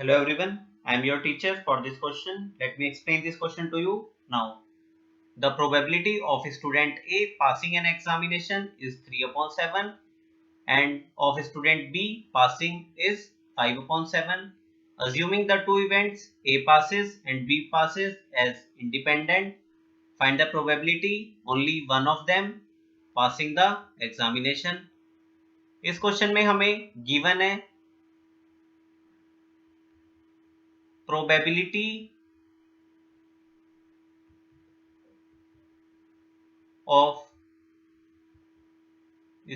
Hello everyone, I am your teacher for this question. Let me explain this question to you now. The probability of student A passing an examination is 3 upon 7 and of student B passing is 5 upon 7. Assuming the two events A passes and B passes as independent, find the probability only one of them passing the examination. इस question में हमें given है probability of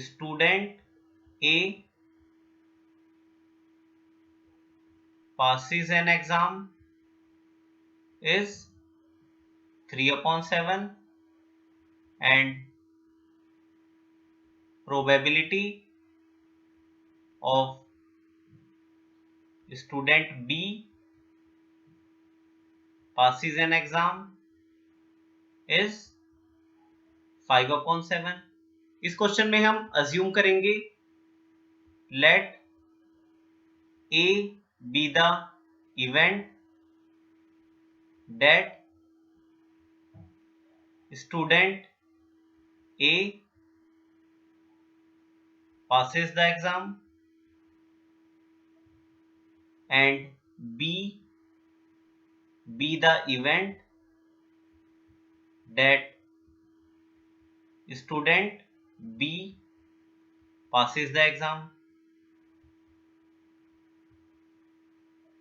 student A passes an exam is 3 upon 7 and probability of student B passes an exam is 5 upon 7. इस question में हम assume करेंगे let A be the event that student A passes the exam and B be the event that student B passes the exam.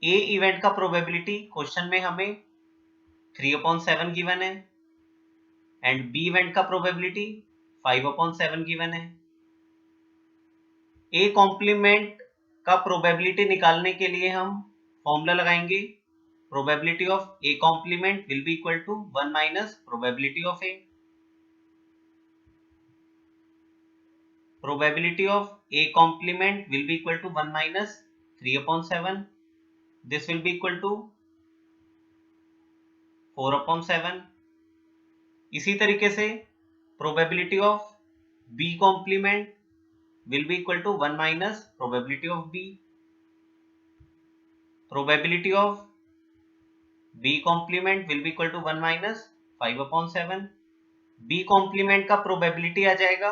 A event का probability question में हमें 3 upon 7 given है and B event का probability 5 upon 7 given है. A complement का probability निकालने के लिए हम फॉर्मूला लगाएंगे. Probability of A complement will be equal to 1 minus probability of A. Probability of A complement will be equal to 1 minus 3 upon 7. This will be equal to 4 upon 7. इसी तरीके से probability of B complement will be equal to 1 minus probability of B. Probability of B complement will be equal to 1 minus 5 upon 7. B complement का probability आ जाएगा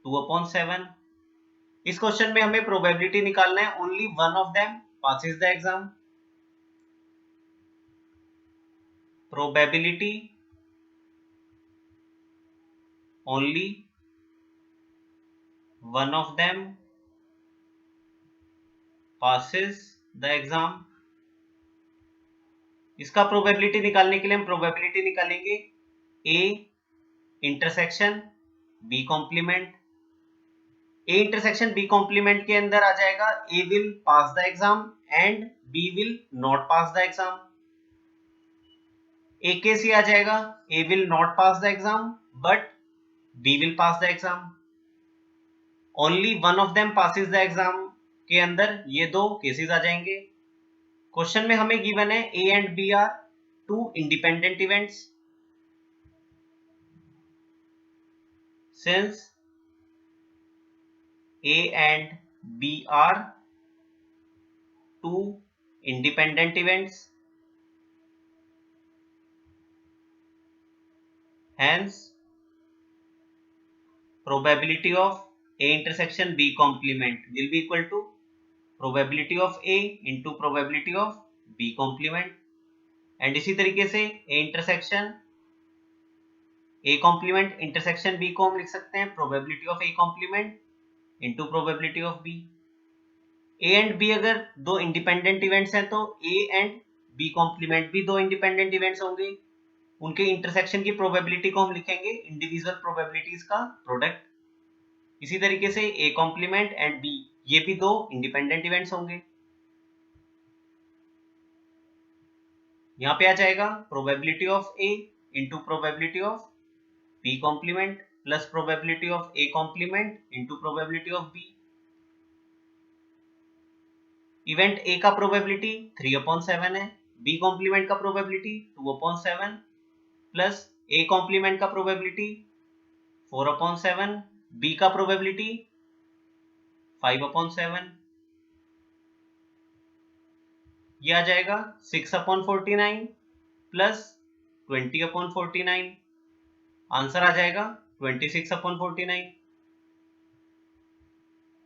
2 upon 7. इस question में हमें probability निकालना है only one of them passes the exam. Probability only one of them passes the exam. इसका probability निकालने के लिए हम प्रोबेबिलिटी निकालेंगे A intersection B complement. A intersection B complement के अंदर आ जाएगा A will pass the exam and B will not pass the exam. A case ही आ जाएगा A will not pass the exam but B will pass the exam. Only one of them passes the exam के अंदर ये दो cases आ जाएंगे. Question में हमें गिवन है A and B are two independent events. Since A and B are two independent events, hence probability of A intersection B complement will be equal to probability of A into probability of B complement. And इसी तरीके से A intersection A complement intersection B को हम लिख सकते हैं probability of A complement into probability of B. A and B अगर दो इंडिपेंडेंट इवेंट्स हैं तो A एंड B कॉम्प्लीमेंट भी दो इंडिपेंडेंट इवेंट्स होंगे. उनके इंटरसेक्शन की प्रोबेबिलिटी को हम लिखेंगे इंडिविजुअल प्रोबेबिलिटीज का प्रोडक्ट. इसी तरीके से A कॉम्प्लीमेंट एंड B ये भी दो इंडिपेंडेंट इवेंट्स होंगे. यहाँ पे आ जाएगा probability of A into probability of B complement plus probability of A complement into probability of B. Event A का प्रोबेबिलिटी 3 अपॉन 7 है. B कॉम्प्लीमेंट का probability 2 upon 7 plus A complement का प्रोबेबिलिटी 4 अपॉन 7. B का probability 5 upon 7. ये आ जाएगा 6/49 plus 20/49, answer आ जाएगा 26/49।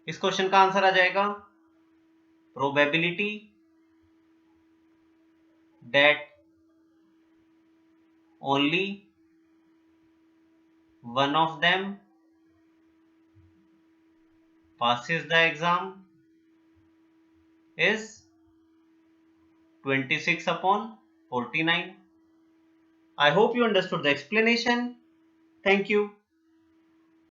इस question का आंसर आ जाएगा probability that only one of them passes the exam is 26/49. I hope you understood the explanation. Thank you.